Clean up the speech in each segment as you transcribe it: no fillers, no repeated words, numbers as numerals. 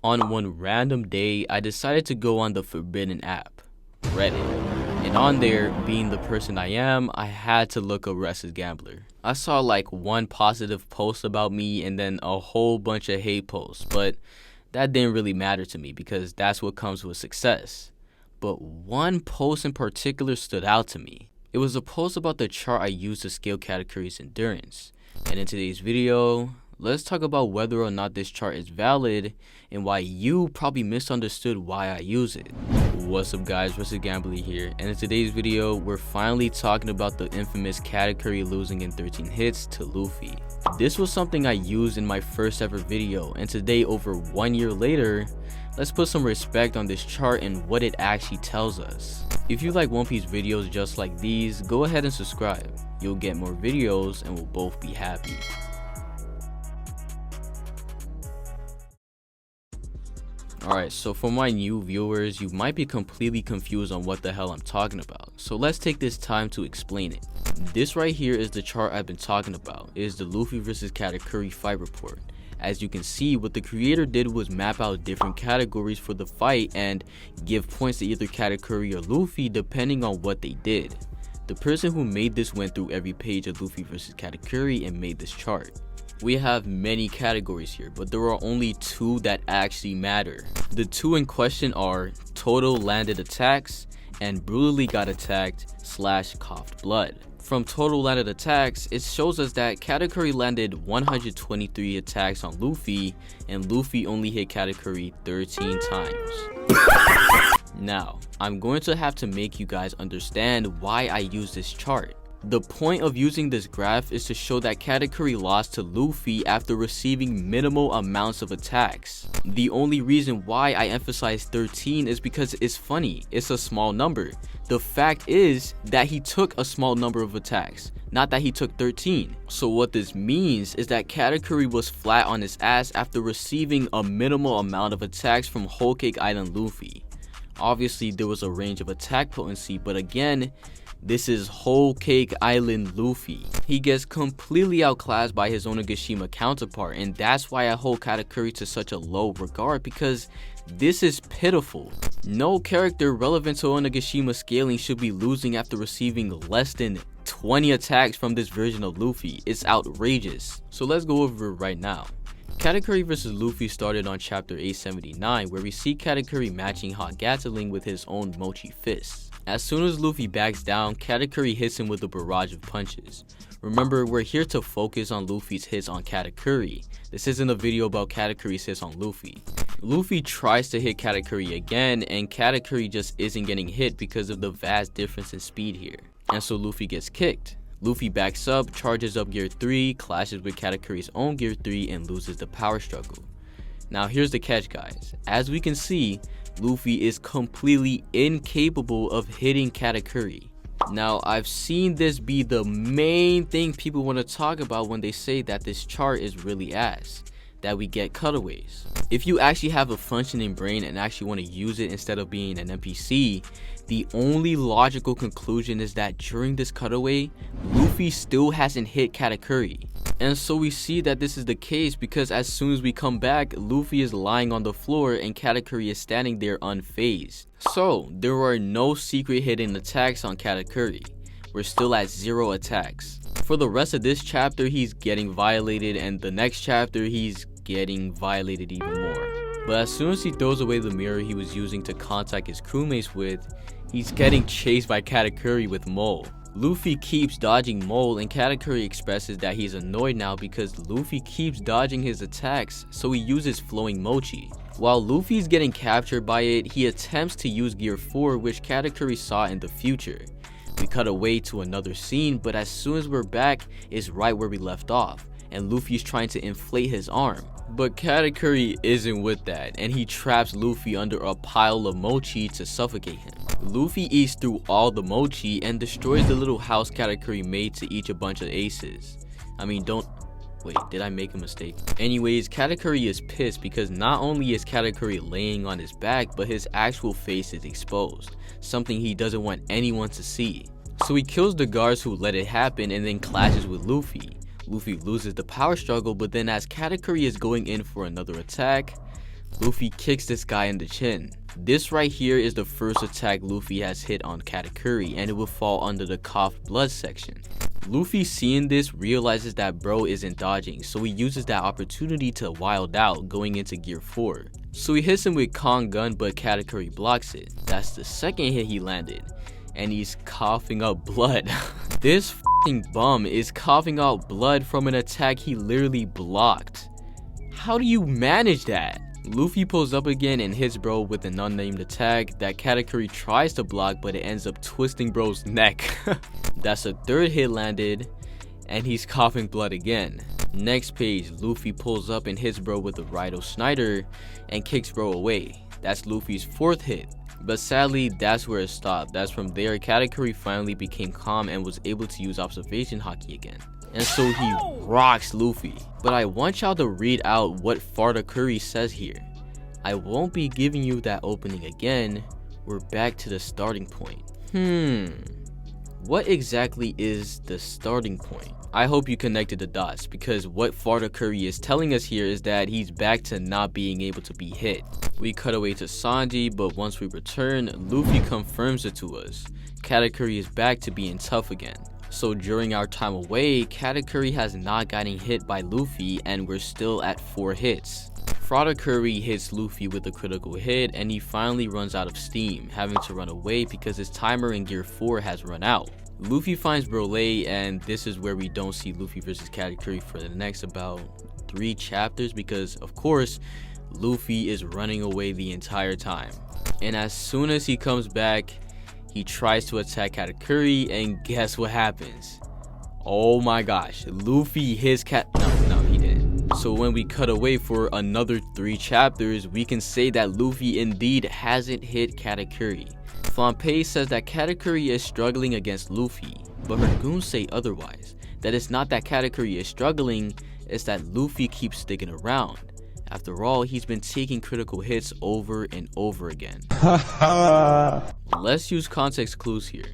On one random day, I decided to go on the forbidden app, Reddit. And on there, being the person I am, I had to look up Restless Gambler. I saw like one positive post about me and then a whole bunch of hate posts, but that didn't really matter to me because that's what comes with success. But one post in particular stood out to me. It was a post about the chart I used to scale Katakuri's endurance. And in today's video, let's talk about whether or not this chart is valid and why you probably misunderstood why I use it. What's up guys, Restless Gambler here, and in today's video, we're finally talking about the infamous Katakuri losing in 13 hits to Luffy. This was something I used in my first ever video, and today, over 1 year later, let's put some respect on this chart and what it actually tells us. If you like One Piece videos just like these, go ahead and subscribe. You'll get more videos and we'll both be happy. Alright, so for my new viewers, you might be completely confused on what the hell I'm talking about. So let's take this time to explain it. This right here is the chart I've been talking about. It is the Luffy vs Katakuri fight report. As you can see, what the creator did was map out different categories for the fight and give points to either Katakuri or Luffy depending on what they did. The person who made this went through every page of Luffy vs Katakuri and made this chart. We have many categories here, but there are only two that actually matter. The two in question are total landed attacks and brutally got attacked / coughed blood. From total landed attacks, it shows us that Katakuri landed 123 attacks on Luffy and Luffy only hit Katakuri 13 times. Now, I'm going to have to make you guys understand why I use this chart. The point of using this graph is to show that Katakuri lost to Luffy after receiving minimal amounts of attacks. The only reason why I emphasize 13 is because it's funny, it's a small number. The fact is that he took a small number of attacks, not that he took 13. So what this means is that Katakuri was flat on his ass after receiving a minimal amount of attacks from Whole Cake Island Luffy. Obviously there was a range of attack potency, but again, this is Whole Cake Island Luffy. He gets completely outclassed by his Onigashima counterpart, and that's why I hold Katakuri to such a low regard, because this is pitiful. No character relevant to Onigashima scaling should be losing after receiving less than 20 attacks from this version of Luffy. It's outrageous. So let's go over it right now. Katakuri vs Luffy started on chapter 879, where we see Katakuri matching Hot Gatling with his own Mochi fists. As soon as Luffy backs down, Katakuri hits him with a barrage of punches. Remember, we're here to focus on Luffy's hits on Katakuri. This isn't a video about Katakuri's hits on Luffy. Luffy tries to hit Katakuri again, and Katakuri just isn't getting hit because of the vast difference in speed here. And so Luffy gets kicked. Luffy backs up, charges up gear 3, clashes with Katakuri's own gear 3, and loses the power struggle. Now here's the catch guys. As we can see, Luffy is completely incapable of hitting Katakuri. Now I've seen this be the main thing people want to talk about when they say that this chart is really ass, that we get cutaways. If you actually have a functioning brain and actually want to use it instead of being an NPC, the only logical conclusion is that during this cutaway, Luffy still hasn't hit Katakuri. And so we see that this is the case because as soon as we come back, Luffy is lying on the floor and Katakuri is standing there unfazed. So there are no secret hidden attacks on Katakuri. We're still at 0 attacks. For the rest of this chapter, he's getting violated, and the next chapter, he's getting violated even more. But as soon as he throws away the mirror he was using to contact his crewmates with, he's getting chased by Katakuri with Mole. Luffy keeps dodging Mole, and Katakuri expresses that he's annoyed now because Luffy keeps dodging his attacks, so he uses Flowing Mochi. While Luffy's getting captured by it, he attempts to use Gear 4, which Katakuri saw in the future. We cut away to another scene, but as soon as we're back, it's right where we left off, and Luffy's trying to inflate his arm. But Katakuri isn't with that, and he traps Luffy under a pile of mochi to suffocate him. Luffy eats through all the mochi and destroys the little house Katakuri made to eat a bunch of aces. Wait, did I make a mistake? Anyways, Katakuri is pissed because not only is Katakuri laying on his back, but his actual face is exposed, something he doesn't want anyone to see. So he kills the guards who let it happen and then clashes with Luffy. Luffy loses the power struggle, but then as Katakuri is going in for another attack, Luffy kicks this guy in the chin. This right here is the first attack Luffy has hit on Katakuri, and it will fall under the cough blood section. Luffy, seeing this, realizes that bro isn't dodging, so he uses that opportunity to wild out, going into gear 4. So he hits him with Kong gun, but Katakuri blocks it. That's the second hit he landed, and he's coughing up blood. This f***ing bum is coughing out blood from an attack he literally blocked. How do you manage that? Luffy pulls up again and hits bro with an unnamed attack that Katakuri tries to block, but it ends up twisting bro's neck. That's a third hit landed, and he's coughing blood again. Next page, Luffy pulls up and hits bro with a Rhino Snyder and kicks bro away. That's Luffy's fourth hit. But sadly, that's where it stopped. That's from there, Katakuri finally became calm and was able to use observation haki again. And so he rocks Luffy. But I want y'all to read out what Katakuri says here. I won't be giving you that opening again. We're back to the starting point. What exactly is the starting point? I hope you connected the dots, because what Katakuri is telling us here is that he's back to not being able to be hit. We cut away to Sanji, but once we return, Luffy confirms it to us. Katakuri is back to being tough again. So during our time away, Katakuri has not gotten hit by Luffy, and we're still at 4 hits. Katakuri hits Luffy with a critical hit, and he finally runs out of steam, having to run away because his timer in gear 4 has run out. Luffy finds Brole, and this is where we don't see Luffy versus Katakuri for the next about 3 chapters, because of course Luffy is running away the entire time. And as soon as he comes back, he tries to attack Katakuri, and guess what happens? Oh my gosh, Luffy hits No, he didn't. So when we cut away for another 3 chapters, we can say that Luffy indeed hasn't hit Katakuri. Flampe says that Katakuri is struggling against Luffy, but her goons say otherwise. That it's not that Katakuri is struggling, it's that Luffy keeps sticking around. After all, he's been taking critical hits over and over again. Let's use context clues here.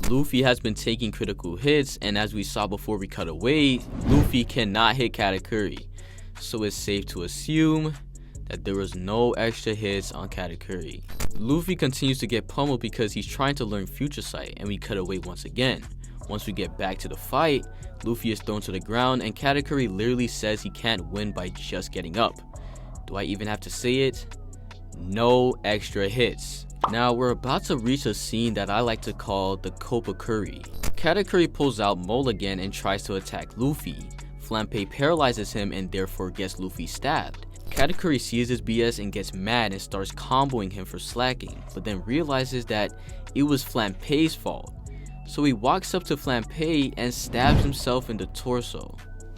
Luffy has been taking critical hits, and as we saw before we cut away, Luffy cannot hit Katakuri. So it's safe to assume that there was no extra hits on Katakuri. Luffy continues to get pummeled because he's trying to learn Future Sight, and we cut away once again. Once we get back to the fight, Luffy is thrown to the ground, and Katakuri literally says he can't win by just getting up. Do I even have to say it? No extra hits. Now we're about to reach a scene that I like to call the Kopakuri. Katakuri pulls out Mole again and tries to attack Luffy. Flampe paralyzes him and therefore gets Luffy stabbed. Katakuri sees his BS and gets mad and starts comboing him for slacking, but then realizes that it was Flampe's fault. So he walks up to Flampe and stabs himself in the torso.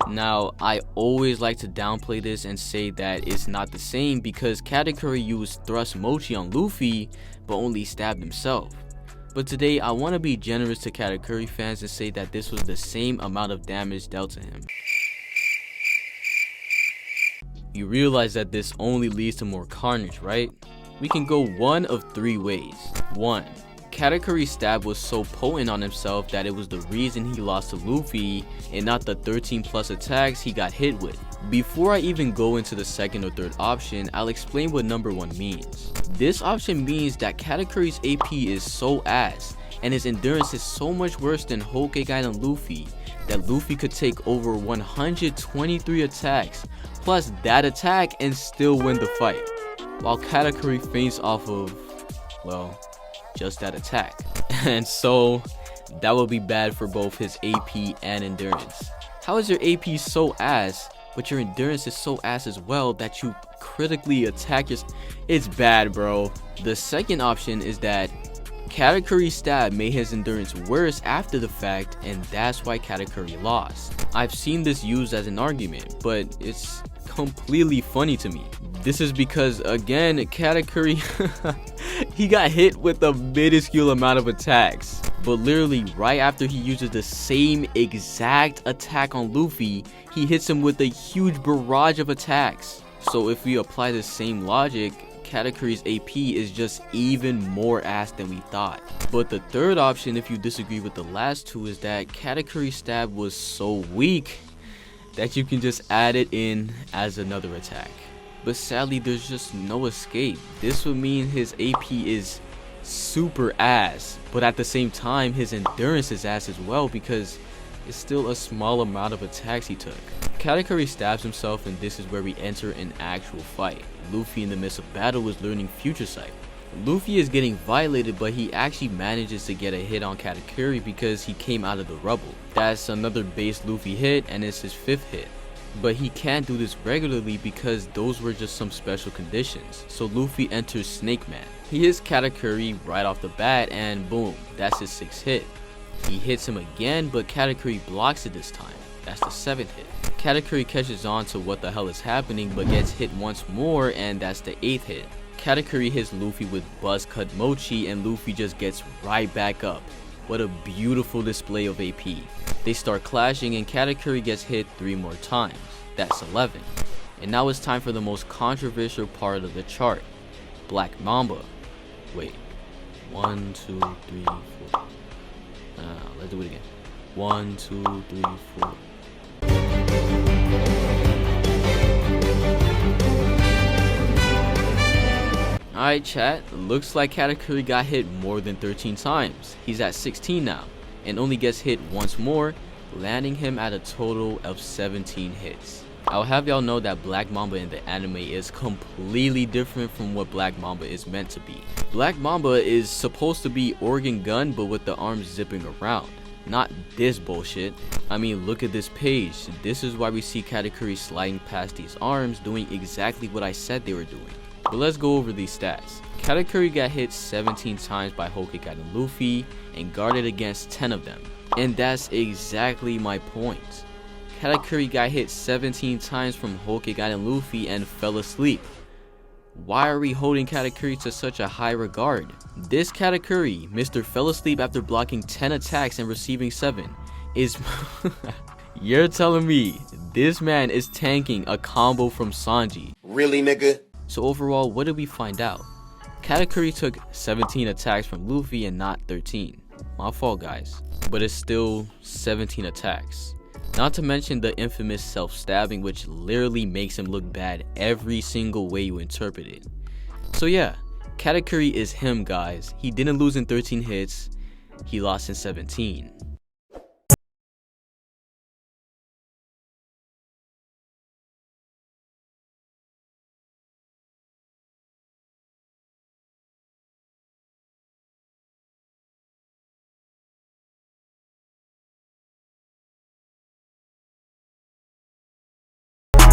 Now, I always like to downplay this and say that it's not the same because Katakuri used Thrust Mochi on Luffy, but only stabbed himself. But today, I want to be generous to Katakuri fans and say that this was the same amount of damage dealt to him. You realize that this only leads to more carnage, right? We can go one of 3 ways. 1. Katakuri's stab was so potent on himself that it was the reason he lost to Luffy and not the 13 plus attacks he got hit with. Before I even go into the second or third option, I'll explain what number 1 means. This option means that Katakuri's AP is so ass and his endurance is so much worse than Hokage and Luffy that Luffy could take over 123 attacks plus that attack and still win the fight, while Katakuri faints off of, well, just that attack. And so that will be bad for both his AP and endurance. How is your AP so ass, but your endurance is so ass as well that you critically attack your... It's bad, bro. The second option is that Katakuri's stab made his endurance worse after the fact, and that's why Katakuri lost. I've seen this used as an argument, but it's completely funny to me. This is because, again, Katakuri he got hit with a minuscule amount of attacks, but literally right after he uses the same exact attack on Luffy, he hits him with a huge barrage of attacks. So if we apply the same logic, Katakuri's AP is just even more ass than we thought. But the third option, if you disagree with the last 2, is that Katakuri's stab was so weak that you can just add it in as another attack. but sadly there's just no escape. This would mean his AP is super ass, but at the same time his endurance is ass as well, because it's still a small amount of attacks he took. Katakuri stabs himself, and this is where we enter an actual fight. Luffy, in the midst of battle, is learning Future Sight. Luffy is getting violated, but he actually manages to get a hit on Katakuri because he came out of the rubble. That's another base Luffy hit, and it's his 5th hit. But he can't do this regularly because those were just some special conditions. So Luffy enters Snake Man. He hits Katakuri right off the bat, and boom, that's his 6th hit. He hits him again, but Katakuri blocks it this time. That's the 7th hit. Katakuri catches on to what the hell is happening, but gets hit once more, and that's the 8th hit. Katakuri hits Luffy with Buzz Cut Mochi, and Luffy just gets right back up. What a beautiful display of AP. They start clashing, and Katakuri gets hit 3 more times. That's 11. And now it's time for the most controversial part of the chart. Black Mamba. Wait. 1, 2, 3, 4. Let's do it again. 1, 2, 3, 4. Alright chat, looks like Katakuri got hit more than 13 times. He's at 16 now, and only gets hit once more, landing him at a total of 17 hits. I'll have y'all know that Black Mamba in the anime is completely different from what Black Mamba is meant to be. Black Mamba is supposed to be organ gun, but with the arms zipping around. Not this bullshit. I mean, look at this page. This is why we see Katakuri sliding past these arms, doing exactly what I said they were doing. But let's go over these stats. Katakuri got hit 17 times by Hokage and Luffy and guarded against 10 of them. And that's exactly my point. Katakuri got hit 17 times from Hokage and Luffy and fell asleep. Why are we holding Katakuri to such a high regard? This Katakuri, Mr. Fell Asleep after blocking 10 attacks and receiving 7, is... You're telling me this man is tanking a combo from Sanji? Really, nigga? So overall, what did we find out? Katakuri took 17 attacks from Luffy and not 13. My fault, guys. But it's still 17 attacks. Not to mention the infamous self-stabbing, which literally makes him look bad every single way you interpret it. So yeah, Katakuri is him, guys. He didn't lose in 13 hits, he lost in 17.